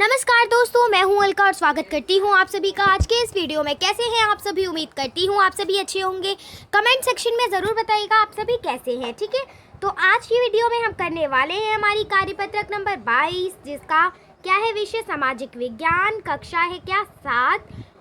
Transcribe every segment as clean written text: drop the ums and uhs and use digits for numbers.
नमस्कार दोस्तों, मैं हूं अलका और स्वागत करती हूं आप सभी का आज के इस वीडियो में। कैसे हैं आप सभी? उम्मीद करती हूं आप सभी अच्छे होंगे। कमेंट सेक्शन में ज़रूर बताइएगा आप सभी कैसे हैं, ठीक है। तो आज की वीडियो में हम करने वाले हैं हमारी कार्यपत्रक नंबर 22, जिसका क्या है विषय सामाजिक विज्ञान। कक्षा है क्या 7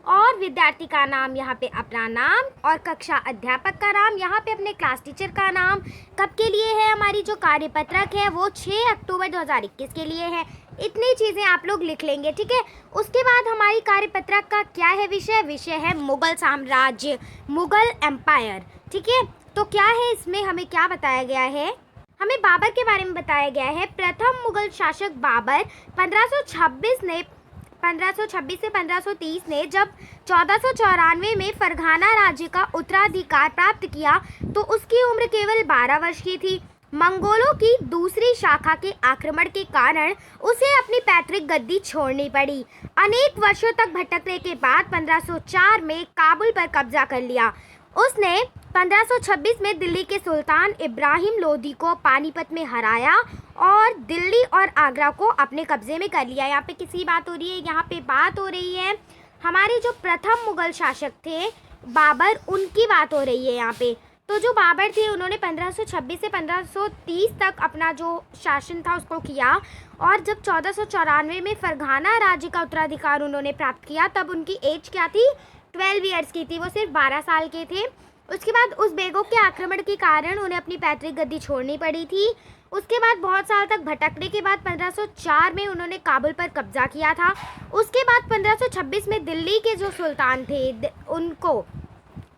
और विद्यार्थी का नाम यहाँ पे अपना नाम और कक्षा अध्यापक का नाम, यहाँ पे अपने क्लास टीचर का नाम। कब के लिए है हमारी जो कार्यपत्रक है वो 6 अक्टूबर 2021 के लिए है। इतनी चीज़ें आप लोग लिख लेंगे, ठीक है। उसके बाद हमारी कार्यपत्रक का क्या है विषय है मुगल साम्राज्य, मुगल एम्पायर, ठीक है। तो क्या है इसमें हमें क्या बताया गया है? हमें बाबर के बारे में बताया गया है। प्रथम मुगल शासक बाबर 1526 से 1530 ने जब 1494 में फरगाना राज्य का उत्तराधिकार प्राप्त किया तो उसकी उम्र केवल 12 वर्ष की थी। मंगोलों की दूसरी शाखा के आक्रमण के कारण उसे अपनी पैतृक गद्दी छोड़नी पड़ी। अनेक वर्षों तक भटकने के बाद 1504 में काबुल पर कब्जा कर लिया। उसने 1526 में दिल्ली के सुल्तान इब्राहिम लोदी को पानीपत में हराया और दिल्ली और आगरा को अपने कब्जे में कर लिया। यहाँ पे किसकी बात हो रही है? यहाँ पे बात हो रही है हमारे जो प्रथम मुगल शासक थे बाबर, उनकी बात हो रही है यहाँ पे। तो जो बाबर थे उन्होंने 1526 से 1530 तक अपना जो शासन था उसको किया और जब 1494 में फरगाना राज्य का उत्तराधिकार उन्होंने प्राप्त किया तब उनकी एज क्या थी? 12 ईयर्स की थी, वो सिर्फ 12 साल के थे। उसके बाद उस बेगों के आक्रमण के कारण उन्हें अपनी पैतृक गद्दी छोड़नी पड़ी थी। उसके बाद बहुत साल तक भटकने के बाद 1504 में उन्होंने काबुल पर कब्जा किया था। उसके बाद 1526 में दिल्ली के जो सुल्तान थे उनको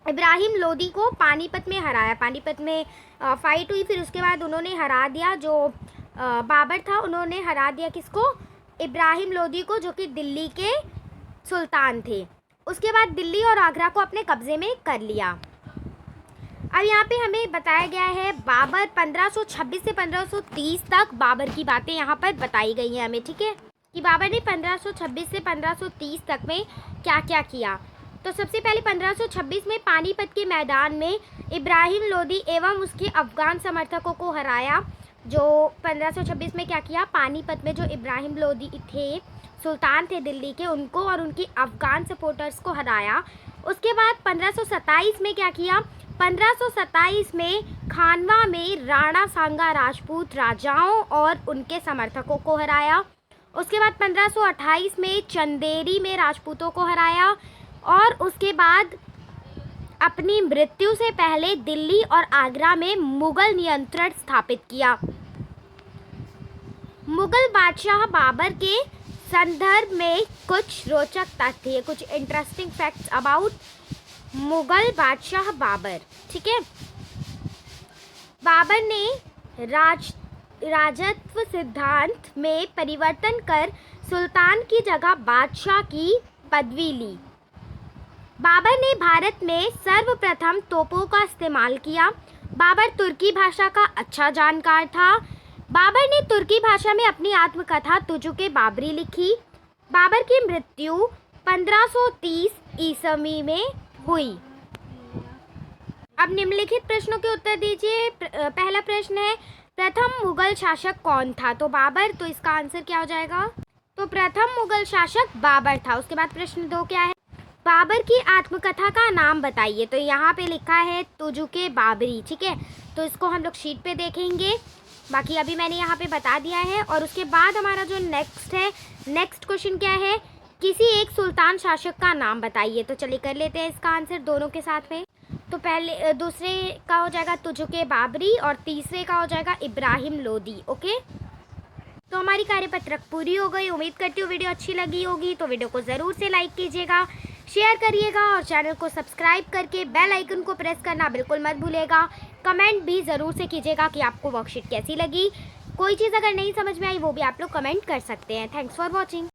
इब्राहिम लोदी को पानीपत में हराया। पानीपत में फाइट हुई, फिर उसके बाद उन्होंने हरा दिया जो बाबर था, उन्होंने हरा दिया किसको? इब्राहिम लोदी को, जो कि दिल्ली के सुल्तान थे। उसके बाद दिल्ली और आगरा को अपने कब्जे में कर लिया। अब यहाँ पे हमें बताया गया है बाबर 1526 से 1530 तक बाबर की बातें यहाँ पर बताई गई हैं हमें, ठीक है, कि बाबर ने 1526 से 1530 तक में क्या क्या किया। तो सबसे पहले 1526 में पानीपत के मैदान में इब्राहिम लोदी एवं उसके अफगान समर्थकों को हराया। जो 1526 में क्या किया? पानीपत में जो इब्राहिम लोदी थे, सुल्तान थे दिल्ली के, उनको और उनकी अफगान सपोर्टर्स को हराया। उसके बाद 1527 में क्या किया? 1527 में खानवा में राणा सांगा राजपूत राजाओं और उनके समर्थकों को हराया। उसके बाद 1528 में चंदेरी में राजपूतों को हराया और उसके बाद अपनी मृत्यु से पहले दिल्ली और आगरा में मुगल नियंत्रण स्थापित किया। मुगल बादशाह बाबर के संदर्भ में कुछ रोचक तथ्य, कुछ इंटरेस्टिंग फैक्ट्स अबाउट मुगल बादशाह बाबर, ठीक है। बाबर ने राजत्व सिद्धांत में परिवर्तन कर सुल्तान की जगह बादशाह की पदवी ली। बाबर ने भारत में सर्वप्रथम तोपों का इस्तेमाल किया। बाबर तुर्की भाषा का अच्छा जानकार था। बाबर ने तुर्की भाषा में अपनी आत्मकथा तुजुके बाबरी लिखी। बाबर की मृत्यु 1530 ईस्वी में हुई। अब निम्नलिखित प्रश्नों के उत्तर दीजिए। पहला प्रश्न है प्रथम मुगल शासक कौन था? तो बाबर, तो इसका आंसर क्या हो जाएगा? तो प्रथम मुगल शासक बाबर था। उसके बाद प्रश्न 2 क्या है? बाबर की आत्मकथा का नाम बताइए। तो यहाँ पे लिखा है तुजुके बाबरी, ठीक है। तो इसको हम लोग शीट पे देखेंगे, बाकी अभी मैंने यहाँ पे बता दिया है। और उसके बाद हमारा जो नेक्स्ट क्वेश्चन क्या है? किसी एक सुल्तान शासक का नाम बताइए। तो चलिए कर लेते हैं इसका आंसर दोनों के साथ में। तो पहले दूसरे का हो जाएगा तुजुके बाबरी और तीसरे का हो जाएगा इब्राहिम लोदी, ओके। तो हमारी कार्यपत्रक पूरी हो गई। उम्मीद करती हूँ वीडियो अच्छी लगी होगी, तो वीडियो को ज़रूर से लाइक कीजिएगा, शेयर करिएगा और चैनल को सब्सक्राइब करके बेल आइकन को प्रेस करना बिल्कुल मत भूलिएगा। कमेंट भी ज़रूर से कीजिएगा कि आपको वर्कशीट कैसी लगी। कोई चीज़ अगर नहीं समझ में आई वो भी आप लोग कमेंट कर सकते हैं। Thanks for watching.